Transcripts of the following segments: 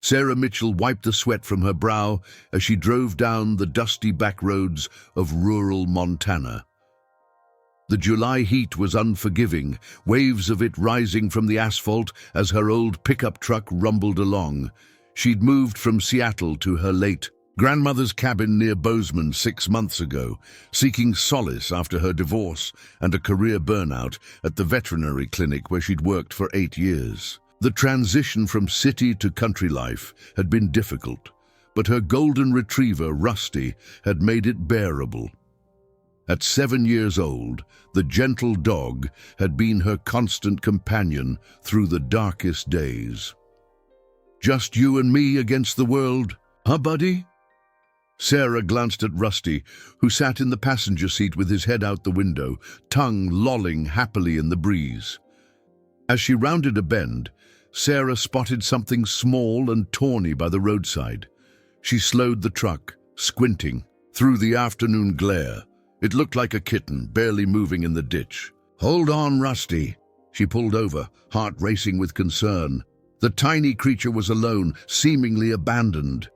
Sarah Mitchell wiped the sweat from her brow as she drove down the dusty back roads of rural Montana. The July heat was unforgiving, waves of it rising from the asphalt as her old pickup truck rumbled along. She'd moved from Seattle to her late grandmother's cabin near Bozeman 6 months ago, seeking solace after her divorce and a career burnout at the veterinary clinic where she'd worked for 8 years. The transition from city to country life had been difficult, but her golden retriever, Rusty, had made it bearable. At 7 years old, the gentle dog had been her constant companion through the darkest days. "Just you and me against the world, huh, buddy?" Sarah glanced at Rusty, who sat in the passenger seat with his head out the window, tongue lolling happily in the breeze. As she rounded a bend, Sarah spotted something small and tawny by the roadside. She slowed the truck, squinting. Through the afternoon glare, it looked like a kitten, barely moving in the ditch. "Hold on, Rusty." She pulled over, heart racing with concern. The tiny creature was alone, seemingly abandoned.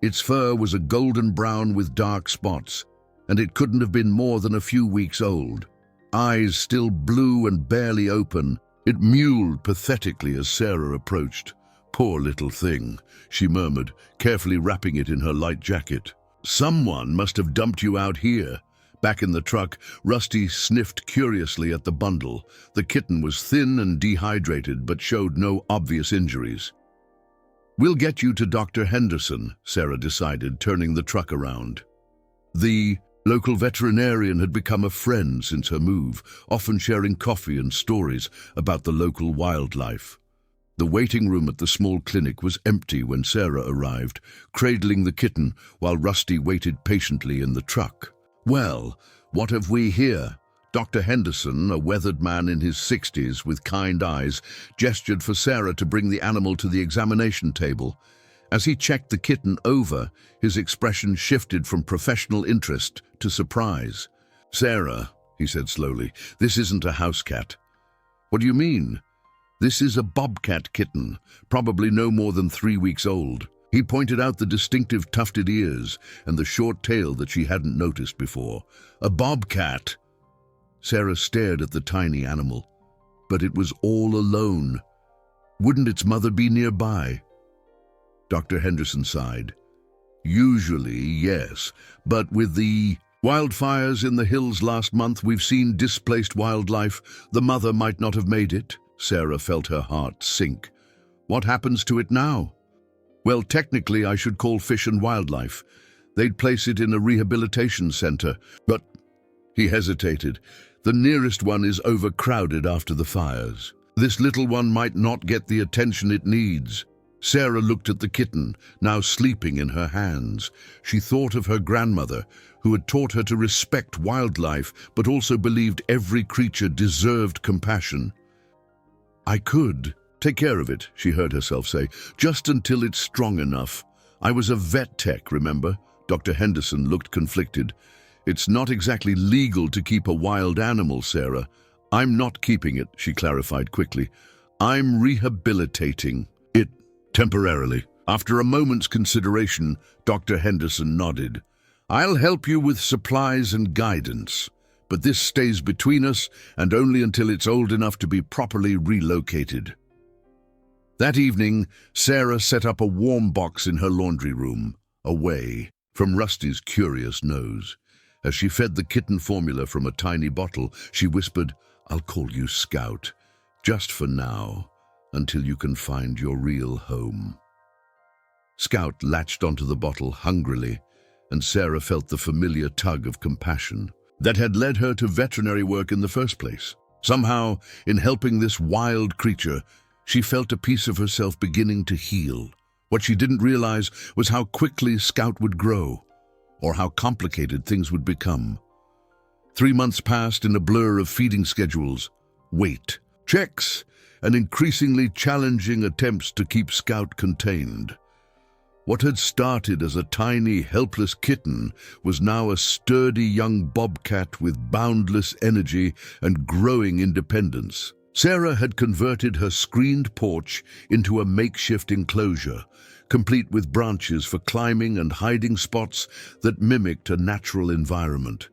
Its fur was a golden brown with dark spots, and it couldn't have been more than a few weeks old. Eyes still blue and barely open, it mewed pathetically as Sarah approached. "Poor little thing," she murmured, carefully wrapping it in her light jacket. "Someone must have dumped you out here." Back in the truck, Rusty sniffed curiously at the bundle. The kitten was thin and dehydrated, but showed no obvious injuries. "We'll get you to Dr. Henderson," Sarah decided, turning the truck around. The local veterinarian had become a friend since her move, often sharing coffee and stories about the local wildlife. The waiting room at the small clinic was empty when Sarah arrived, cradling the kitten while Rusty waited patiently in the truck. "Well, what have we here?" Dr. Henderson, a weathered man in his 60s with kind eyes, gestured for Sarah to bring the animal to the examination table. As he checked the kitten over, his expression shifted from professional interest to surprise. "Sarah," he said slowly, "this isn't a house cat." "What do you mean?" "This is a bobcat kitten, probably no more than 3 weeks old." He pointed out the distinctive tufted ears and the short tail that she hadn't noticed before. "A bobcat!" Sarah stared at the tiny animal, but it was all alone. Wouldn't its mother be nearby? Dr. Henderson sighed. "Usually, yes, but with the wildfires in the hills last month, we've seen displaced wildlife. The mother might not have made it." Sarah felt her heart sink. "What happens to it now?" "Well, technically, I should call Fish and Wildlife. They'd place it in a rehabilitation center, but..." He hesitated. "The nearest one is overcrowded after the fires. This little one might not get the attention it needs." Sarah looked at the kitten, now sleeping in her hands. She thought of her grandmother, who had taught her to respect wildlife, but also believed every creature deserved compassion. "I could take care of it," she heard herself say, "just until it's strong enough. I was a vet tech, remember?" Dr. Henderson looked conflicted. "It's not exactly legal to keep a wild animal, Sarah." "I'm not keeping it," she clarified quickly. "I'm rehabilitating it temporarily." After a moment's consideration, Dr. Henderson nodded. "I'll help you with supplies and guidance, but this stays between us and only until it's old enough to be properly relocated." That evening, Sarah set up a warm box in her laundry room, away from Rusty's curious nose. As she fed the kitten formula from a tiny bottle, she whispered, "I'll call you Scout, just for now, until you can find your real home." Scout latched onto the bottle hungrily, and Sarah felt the familiar tug of compassion that had led her to veterinary work in the first place. Somehow, in helping this wild creature, she felt a piece of herself beginning to heal. What she didn't realize was how quickly Scout would grow, or how complicated things would become. 3 months passed in a blur of feeding schedules, weight, checks, and increasingly challenging attempts to keep Scout contained. What had started as a tiny, helpless kitten was now a sturdy young bobcat with boundless energy and growing independence. Sarah had converted her screened porch into a makeshift enclosure, complete with branches for climbing and hiding spots that mimicked a natural environment.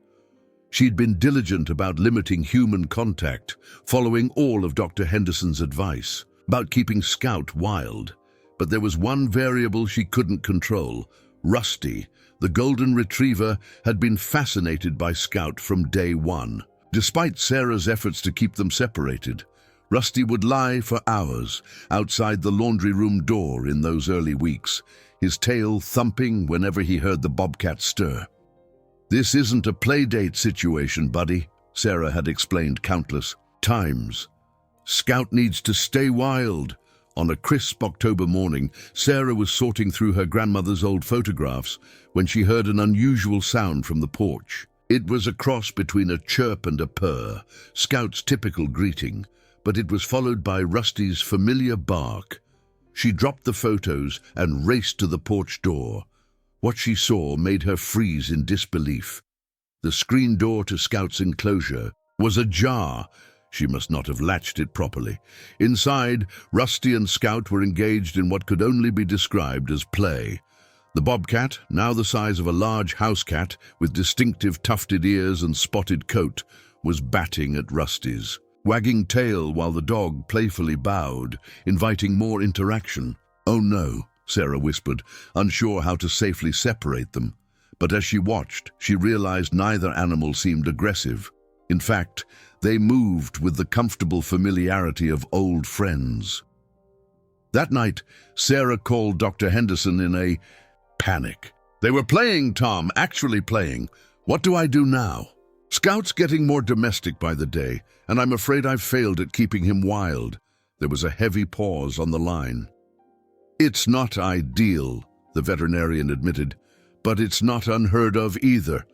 She'd been diligent about limiting human contact, following all of Dr. Henderson's advice about keeping Scout wild. But there was one variable she couldn't control. Rusty, the golden retriever, had been fascinated by Scout from day one. Despite Sarah's efforts to keep them separated, Rusty would lie for hours outside the laundry room door in those early weeks, his tail thumping whenever he heard the Bobcat stir. "This isn't a playdate situation, buddy," Sarah had explained countless times. "Scout needs to stay wild." On a crisp October morning, Sarah was sorting through her grandmother's old photographs when she heard an unusual sound from the porch. It was a cross between a chirp and a purr, Scout's typical greeting, but it was followed by Rusty's familiar bark. She dropped the photos and raced to the porch door. What she saw made her freeze in disbelief. The screen door to Scout's enclosure was ajar. She must not have latched it properly. Inside, Rusty and Scout were engaged in what could only be described as play. The Bobcat, now the size of a large house cat with distinctive tufted ears and spotted coat, was batting at Rusty's, wagging tail while the dog playfully bowed, inviting more interaction. "Oh no," Sarah whispered, unsure how to safely separate them. But as she watched, she realized neither animal seemed aggressive. In fact, they moved with the comfortable familiarity of old friends. That night, Sarah called Dr. Henderson in a panic. "They were playing, Tom, actually playing. What do I do now? Scout's getting more domestic by the day, and I'm afraid I've failed at keeping him wild." There was a heavy pause on the line. "It's not ideal," the veterinarian admitted, "but it's not unheard of either.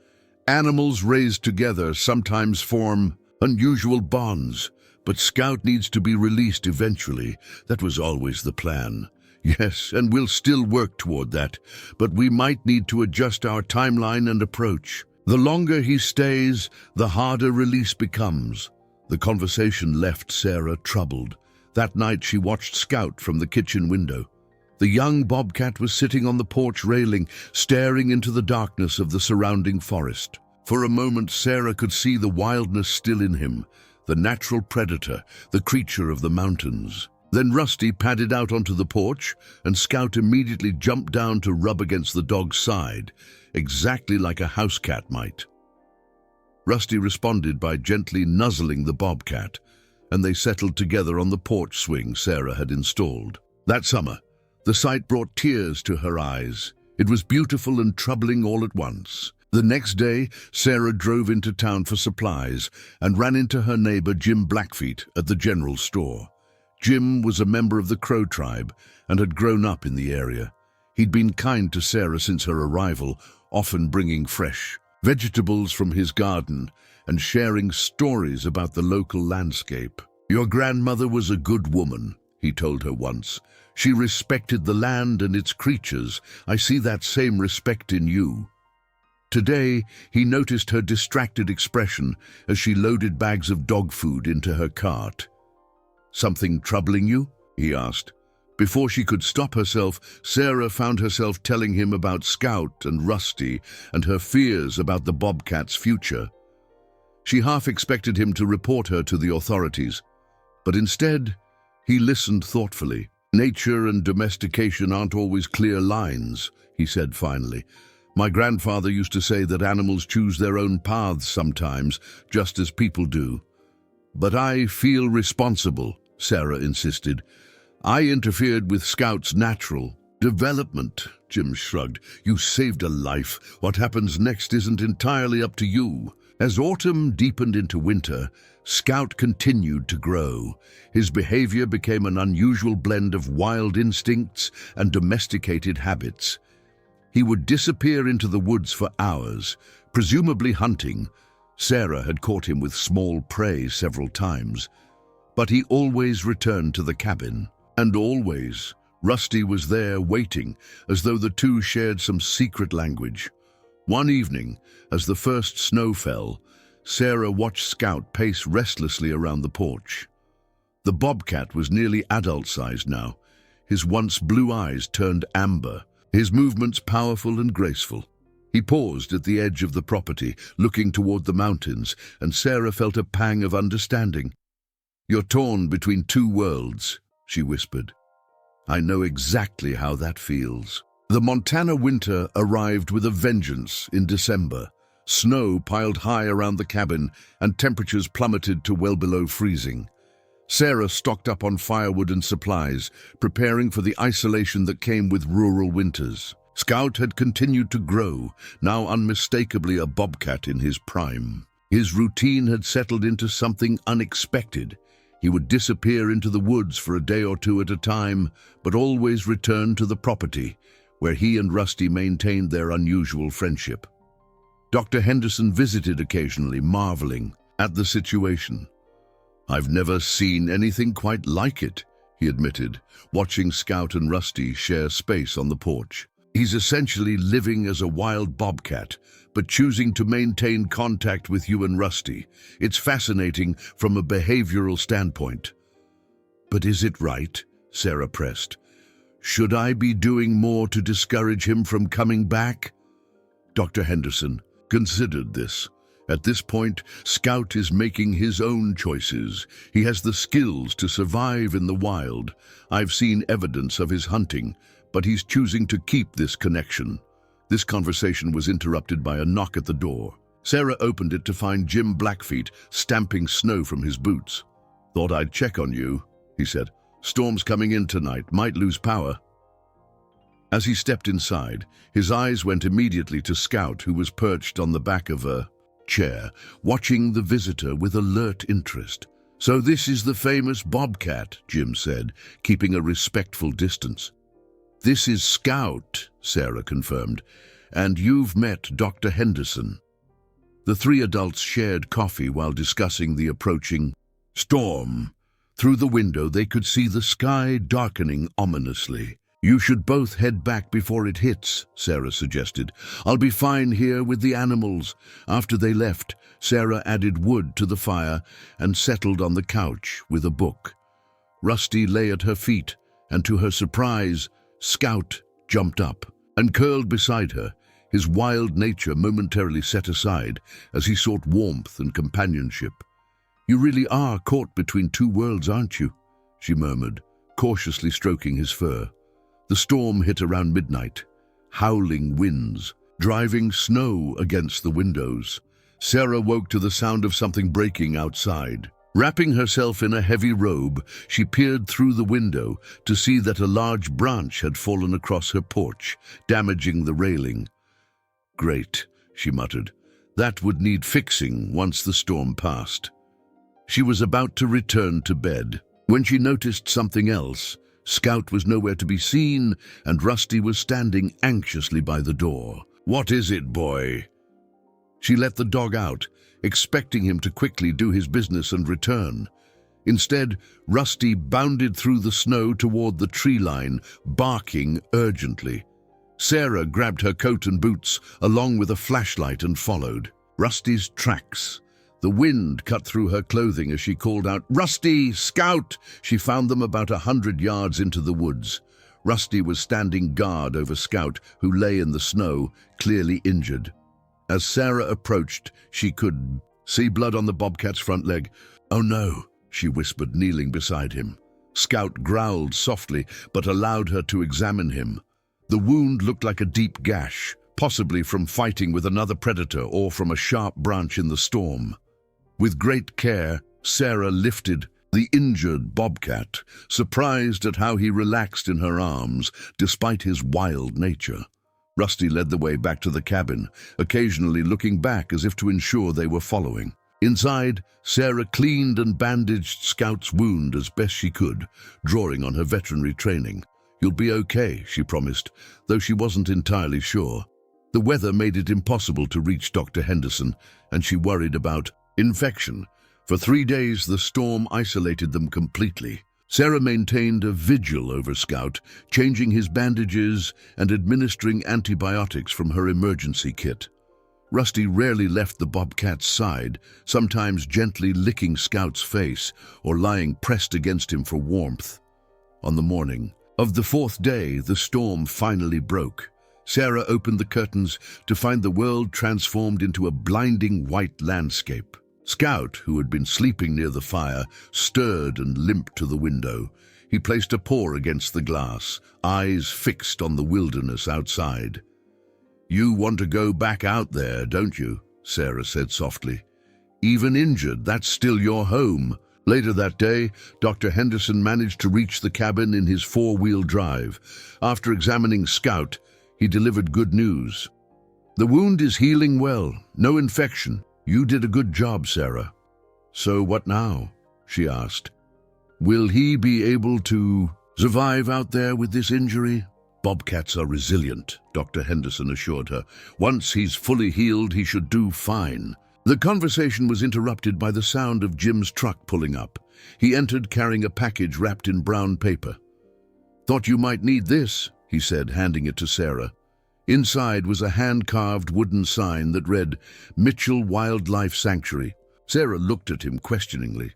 Animals raised together sometimes form unusual bonds, but Scout needs to be released eventually. That was always the plan. Yes, and we'll still work toward that, but we might need to adjust our timeline and approach. The longer he stays, the harder release becomes." The conversation left Sarah troubled. That night she watched Scout from the kitchen window. The young Bobcat was sitting on the porch railing, staring into the darkness of the surrounding forest. For a moment, Sarah could see the wildness still in him, the natural predator, the creature of the mountains. Then Rusty padded out onto the porch, and Scout immediately jumped down to rub against the dog's side, exactly like a house cat might. Rusty responded by gently nuzzling the Bobcat, and they settled together on the porch swing Sarah had installed. That summer, the sight brought tears to her eyes. It was beautiful and troubling all at once. The next day, Sarah drove into town for supplies and ran into her neighbor Jim Blackfeet at the general store. Jim was a member of the Crow tribe and had grown up in the area. He'd been kind to Sarah since her arrival, often bringing fresh vegetables from his garden and sharing stories about the local landscape. "Your grandmother was a good woman," he told her once. "She respected the land and its creatures. I see that same respect in you." Today, he noticed her distracted expression as she loaded bags of dog food into her cart. "Something troubling you?" he asked. Before she could stop herself, Sarah found herself telling him about Scout and Rusty and her fears about the Bobcat's future. She half expected him to report her to the authorities, but instead, he listened thoughtfully. "Nature and domestication aren't always clear lines," he said finally. "My grandfather used to say that animals choose their own paths sometimes, just as people do." "But I feel responsible," Sarah insisted. "I interfered with Scout's natural development." Jim shrugged. "You saved a life. What happens next isn't entirely up to you." As autumn deepened into winter, Scout continued to grow. His behavior became an unusual blend of wild instincts and domesticated habits. He would disappear into the woods for hours, presumably hunting. Sarah had caught him with small prey several times. But he always returned to the cabin. And always, Rusty was there waiting, as though the two shared some secret language. One evening, as the first snow fell, Sarah watched Scout pace restlessly around the porch. The Bobcat was nearly adult-sized now. his once blue eyes turned amber, his movements powerful and graceful. He paused at the edge of the property, looking toward the mountains, and Sarah felt a pang of understanding. "You're torn between two worlds," she whispered. "I know exactly how that feels." The Montana winter arrived with a vengeance in December. Snow piled high around the cabin, and temperatures plummeted to well below freezing. Sarah stocked up on firewood and supplies, preparing for the isolation that came with rural winters. Scout had continued to grow, now unmistakably a bobcat in his prime. His routine had settled into something unexpected. He would disappear into the woods for a day or two at a time, but always return to the property, where he and Rusty maintained their unusual friendship. Dr. Henderson visited occasionally, marveling at the situation. "I've never seen anything quite like it," he admitted, watching Scout and Rusty share space on the porch. "He's essentially living as a wild bobcat, but choosing to maintain contact with you and Rusty. It's fascinating from a behavioral standpoint." "But is it right?" Sarah pressed. "Should I be doing more to discourage him from coming back?" Dr. Henderson considered this. At this point, Scout is making his own choices. He has the skills to survive in the wild. I've seen evidence of his hunting, but he's choosing to keep this connection. This conversation was interrupted by a knock at the door. Sarah opened it to find Jim Blackfeet stamping snow from his boots. "Thought I'd check on you," he said. "Storm's coming in tonight, might lose power." As he stepped inside, his eyes went immediately to Scout, who was perched on the back of a chair, watching the visitor with alert interest. "So this is the famous Bobcat," Jim said, keeping a respectful distance. "This is Scout," Sarah confirmed, "and you've met Dr. Henderson." The three adults shared coffee while discussing the approaching storm. Through the window, they could see the sky darkening ominously. "You should both head back before it hits," Sarah suggested. "I'll be fine here with the animals." After they left, Sarah added wood to the fire and settled on the couch with a book. Rusty lay at her feet, and to her surprise, Scout jumped up and curled beside her, his wild nature momentarily set aside as he sought warmth and companionship. "You really are caught between two worlds, aren't you?" she murmured, cautiously stroking his fur. The storm hit around midnight, howling winds, driving snow against the windows. Sarah woke to the sound of something breaking outside. Wrapping herself in a heavy robe, she peered through the window to see that a large branch had fallen across her porch, damaging the railing. "Great," she muttered. "That would need fixing once the storm passed." She was about to return to bed when she noticed something else. Scout was nowhere to be seen, and Rusty was standing anxiously by the door. "What is it, boy?" She let the dog out, expecting him to quickly do his business and return. Instead, Rusty bounded through the snow toward the tree line, barking urgently. Sarah grabbed her coat and boots, along with a flashlight, and followed. Rusty's tracks. The wind cut through her clothing as she called out, "Rusty! Scout!" She found them about 100 yards into the woods. Rusty was standing guard over Scout, who lay in the snow, clearly injured. As Sarah approached, she could see blood on the bobcat's front leg. "Oh no," she whispered, kneeling beside him. Scout growled softly, but allowed her to examine him. The wound looked like a deep gash, possibly from fighting with another predator or from a sharp branch in the storm. With great care, Sarah lifted the injured bobcat, surprised at how he relaxed in her arms, despite his wild nature. Rusty led the way back to the cabin, occasionally looking back as if to ensure they were following. Inside, Sarah cleaned and bandaged Scout's wound as best she could, drawing on her veterinary training. "You'll be okay," she promised, though she wasn't entirely sure. The weather made it impossible to reach Dr. Henderson, and she worried about infection. For 3 days, the storm isolated them completely. Sarah maintained a vigil over Scout, changing his bandages and administering antibiotics from her emergency kit. Rusty rarely left the bobcat's side, sometimes gently licking Scout's face or lying pressed against him for warmth. On the morning, Of the fourth day, the storm finally broke. Sarah opened the curtains to find the world transformed into a blinding white landscape. Scout, who had been sleeping near the fire, stirred and limped to the window. He placed a paw against the glass, eyes fixed on the wilderness outside. "You want to go back out there, don't you?" Sarah said softly. "Even injured, that's still your home." Later that day, Dr. Henderson managed to reach the cabin in his four-wheel drive. After examining Scout, he delivered good news. "The wound is healing well, no infection. You did a good job, Sarah." "So what now?" she asked. "Will he be able to survive out there with this injury?" "Bobcats are resilient," Dr. Henderson assured her. "Once he's fully healed, he should do fine." The conversation was interrupted by the sound of Jim's truck pulling up. He entered carrying a package wrapped in brown paper. "Thought you might need this," he said, handing it to Sarah. Inside was a hand-carved wooden sign that read, "Mitchell Wildlife Sanctuary." Sarah looked at him questioningly.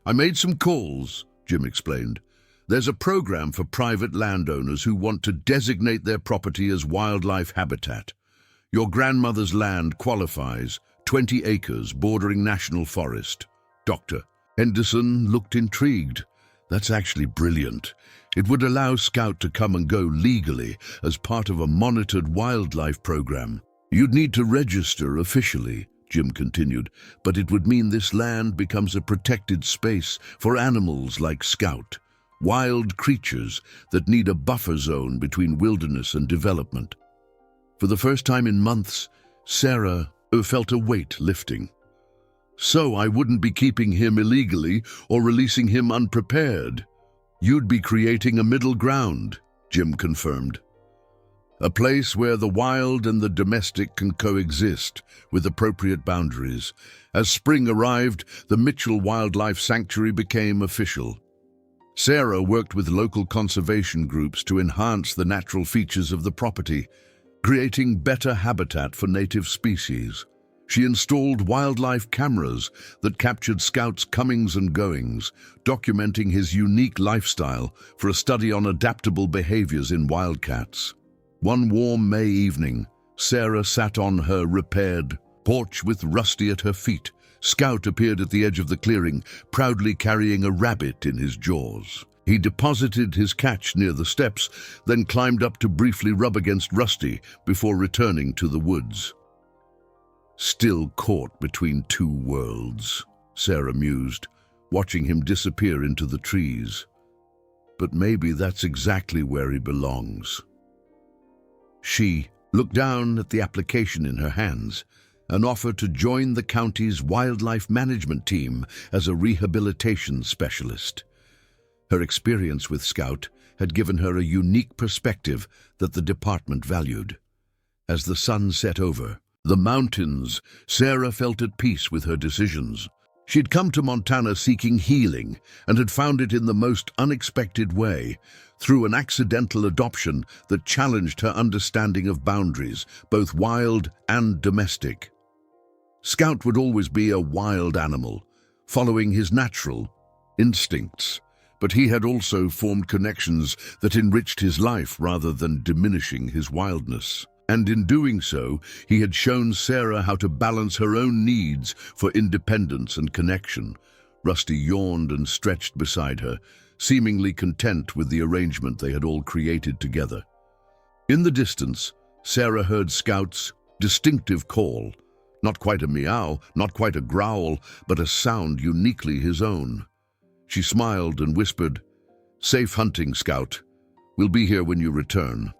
"I made some calls," Jim explained. "There's a program for private landowners who want to designate their property as wildlife habitat. Your grandmother's land qualifies, 20 acres bordering national forest." Dr. Henderson looked intrigued. "That's actually brilliant. It would allow Scout to come and go legally as part of a monitored wildlife program. You'd need to register officially," Jim continued, "but it would mean this land becomes a protected space for animals like Scout, wild creatures that need a buffer zone between wilderness and development." For the first time in months, Sarah felt a weight lifting. "So I wouldn't be keeping him illegally or releasing him unprepared. You'd be creating a middle ground," Jim confirmed. "A place where the wild and the domestic can coexist with appropriate boundaries." As spring arrived, the Mitchell Wildlife Sanctuary became official. Sarah worked with local conservation groups to enhance the natural features of the property, creating better habitat for native species. She installed wildlife cameras that captured Scout's comings and goings, documenting his unique lifestyle for a study on adaptable behaviors in wildcats. One warm May evening, Sarah sat on her repaired porch with Rusty at her feet. Scout appeared at the edge of the clearing, proudly carrying a rabbit in his jaws. He deposited his catch near the steps, then climbed up to briefly rub against Rusty before returning to the woods. "Still caught between two worlds," Sarah mused, watching him disappear into the trees. "But maybe that's exactly where he belongs." She looked down at the application in her hands, an offer to join the county's wildlife management team as a rehabilitation specialist. Her experience with Scout had given her a unique perspective that the department valued. As the sun set over the mountains, Sarah felt at peace with her decisions. She'd come to Montana seeking healing and had found it in the most unexpected way, through an accidental adoption that challenged her understanding of boundaries, both wild and domestic. Scout would always be a wild animal, following his natural instincts, but he had also formed connections that enriched his life rather than diminishing his wildness. And in doing so, he had shown Sarah how to balance her own needs for independence and connection. Rusty yawned and stretched beside her, seemingly content with the arrangement they had all created together. In the distance, Sarah heard Scout's distinctive call. Not quite a meow, not quite a growl, but a sound uniquely his own. She smiled and whispered, "Safe hunting, Scout. We'll be here when you return."